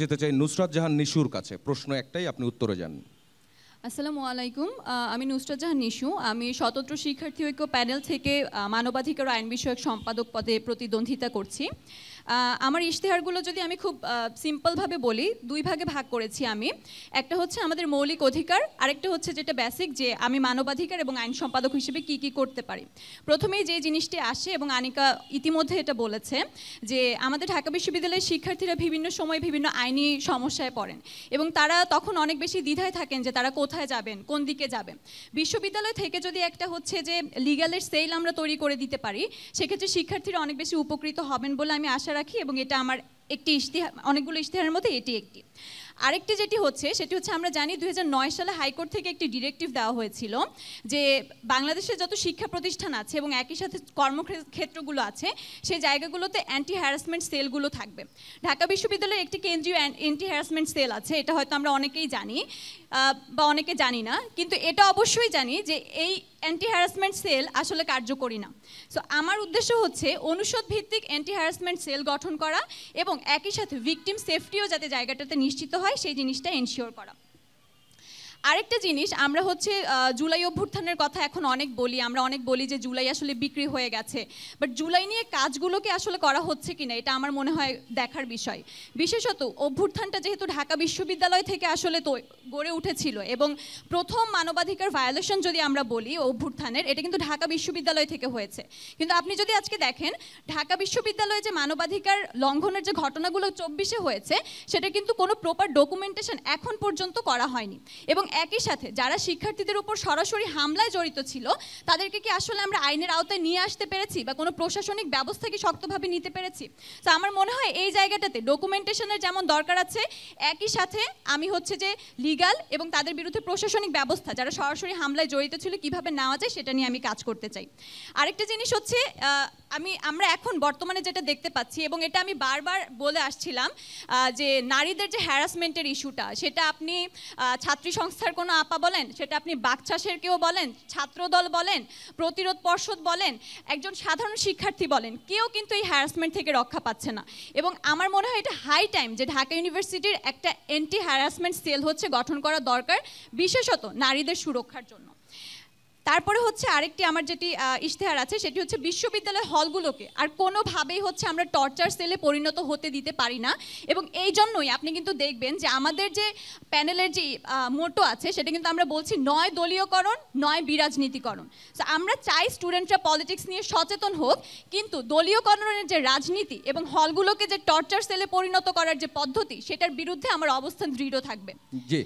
যেতে চাই নুসরাত জাহান নিশুর কাছে। প্রশ্ন একটাই, আপনি উত্তরে যান। আসসালামু আলাইকুম, আমি নুসরাত জাহান নিশু। আমি স্বতন্ত্র শিক্ষার্থী ঐক্য প্যানেল থেকে মানবাধিকার ও আইন বিষয়ক সম্পাদক পদে প্রতিদ্বন্দ্বিতা করছি। আমার ইশতেহারগুলো যদি আমি খুব সিম্পলভাবে বলি, দুই ভাগে ভাগ করেছি আমি। একটা হচ্ছে আমাদের মৌলিক অধিকার, আরেকটা হচ্ছে যেটা বেসিক, যে আমি মানবাধিকার এবং আইন সম্পাদক হিসেবে কি কি করতে পারি। প্রথমেই যে জিনিসটি আসে, এবং আনিকা ইতিমধ্যে এটা বলেছে, যে আমাদের ঢাকা বিশ্ববিদ্যালয়ের শিক্ষার্থীরা বিভিন্ন সময় বিভিন্ন আইনি সমস্যায় পড়েন এবং তারা তখন অনেক বেশি দ্বিধায় থাকেন যে তারা কোথায় যাবেন, কোন দিকে যাবেন। বিশ্ববিদ্যালয় থেকে যদি একটা হচ্ছে যে লিগ্যালের সেল আমরা তৈরি করে দিতে পারি, সেক্ষেত্রে শিক্ষার্থীরা অনেক বেশি উপকৃত হবেন বলে আমি আশা রাখি, এবং এটা আমার একটি ইশতেহার, অনেকগুলো ইশতেহারের মধ্যে এটি একটি। আরেকটি যেটি হচ্ছে সেটি হচ্ছে, আমরা জানি 2009 সালে হাইকোর্ট থেকে একটি ডিরেক্টিভ দেওয়া হয়েছিল যে বাংলাদেশের যত শিক্ষা প্রতিষ্ঠান আছে এবং একই সাথে কর্মক্ষেত্রগুলো আছে, সেই জায়গাগুলোতে অ্যান্টি হ্যারাসমেন্ট সেলগুলো থাকবে। ঢাকা বিশ্ববিদ্যালয়ে একটি কেন্দ্রীয় অ্যান্টি হ্যারাসমেন্ট সেল আছে, এটা হয়তো আমরা অনেকেই জানি বা অনেকে জানি না, কিন্তু এটা অবশ্যই জানি যে এই অ্যান্টি হ্যারাসমেন্ট সেল আসলে কার্যকরী না। সো আমার উদ্দেশ্য হচ্ছে অনুষদ ভিত্তিক অ্যান্টি হ্যারাসমেন্ট সেল গঠন করা এবং একই সাথে ভিকটিম সেফটিও যাতে জায়গাটাতে নিশ্চিত হয় সেই জিনিসটা এনশিওর করা। আরেকটা জিনিস, আমরা হচ্ছে জুলাই অভ্যুত্থানের কথা এখন অনেক বলি, আমরা অনেক বলি যে জুলাই আসলে বিক্রি হয়ে গেছে, বাট জুলাই নিয়ে কাজগুলোকে আসলে করা হচ্ছে কিনা এটা আমার মনে হয় দেখার বিষয়। বিশেষত অভ্যুত্থানটা যেহেতু ঢাকা বিশ্ববিদ্যালয় থেকে আসলে গড়ে উঠেছিল, এবং প্রথম মানবাধিকার ভায়োলেশন যদি আমরা বলি অভ্যুত্থানের, এটা কিন্তু ঢাকা বিশ্ববিদ্যালয় থেকে হয়েছে। কিন্তু আপনি যদি আজকে দেখেন ঢাকা বিশ্ববিদ্যালয়ে যে মানবাধিকার লঙ্ঘনের যে ঘটনাগুলো 24-এ হয়েছে, সেটা কিন্তু কোনো প্রপার ডকুমেন্টেশন এখন পর্যন্ত করা হয়নি। এবং একই সাথে যারা শিক্ষার্থীদের উপর সরাসরি হামলায় জড়িত ছিল, তাদেরকে কি আসলে আমরা আইনের আওতায় নিয়ে আসতে পেরেছি বা কোনো প্রশাসনিক ব্যবস্থা কি শক্তভাবে নিতে পেরেছি? তো আমার মনে হয় এই জায়গাটাতে ডকুমেন্টেশনের যেমন দরকার আছে, একই সাথে আমি হচ্ছে যে লিগ্যাল এবং তাদের বিরুদ্ধে প্রশাসনিক ব্যবস্থা যারা সরাসরি হামলায় জড়িত ছিল কিভাবে নেওয়া যায় সেটা নিয়ে আমি কাজ করতে চাই। আরেকটা জিনিস হচ্ছে, আমরা এখন বর্তমানে যেটা দেখতে পাচ্ছি, এবং এটা আমি বারবার বলে আসছিলাম, যে নারীদের যে হ্যারাসমেন্টের ইস্যুটা, সেটা আপনি ছাত্রী সংস্থার কোনো আপা বলেন, সেটা আপনি বাকচাষের কেউ বলেন, ছাত্রদল বলেন, প্রতিরোধ পর্ষদ বলেন, একজন সাধারণ শিক্ষার্থী বলেন, কেউ কিন্তু এই হ্যারাসমেন্ট থেকে রক্ষা পাচ্ছে না। এবং আমার মনে হয় এটা হাই টাইম যে ঢাকা ইউনিভার্সিটির একটা অ্যান্টি হ্যারাসমেন্ট সেল হচ্ছে গঠন করা দরকার, বিশেষত নারীদের সুরক্ষার জন্য। তারপরে হচ্ছে আরেকটি আমার যেটি ইশতেহার আছে, সেটি হচ্ছে বিশ্ববিদ্যালয় হলগুলোকে আর কোনোভাবেই হচ্ছে আমরা টর্চার সেলে পরিণত হতে দিতে পারি না। এবং এই জন্যই আপনি কিন্তু দেখবেন যে আমাদের যে প্যানেলের যে মোটো আছে, সেটা কিন্তু আমরা বলছি নয় দলীয়করণ, নয় বিরাজনীতিকরণ। তো আমরা চাই স্টুডেন্টরা পলিটিক্স নিয়ে সচেতন হোক, কিন্তু দলীয়করণের যে রাজনীতি এবং হলগুলোকে যে টর্চার সেলে পরিণত করার যে পদ্ধতি, সেটার বিরুদ্ধে আমার অবস্থান দৃঢ় থাকবে। জি।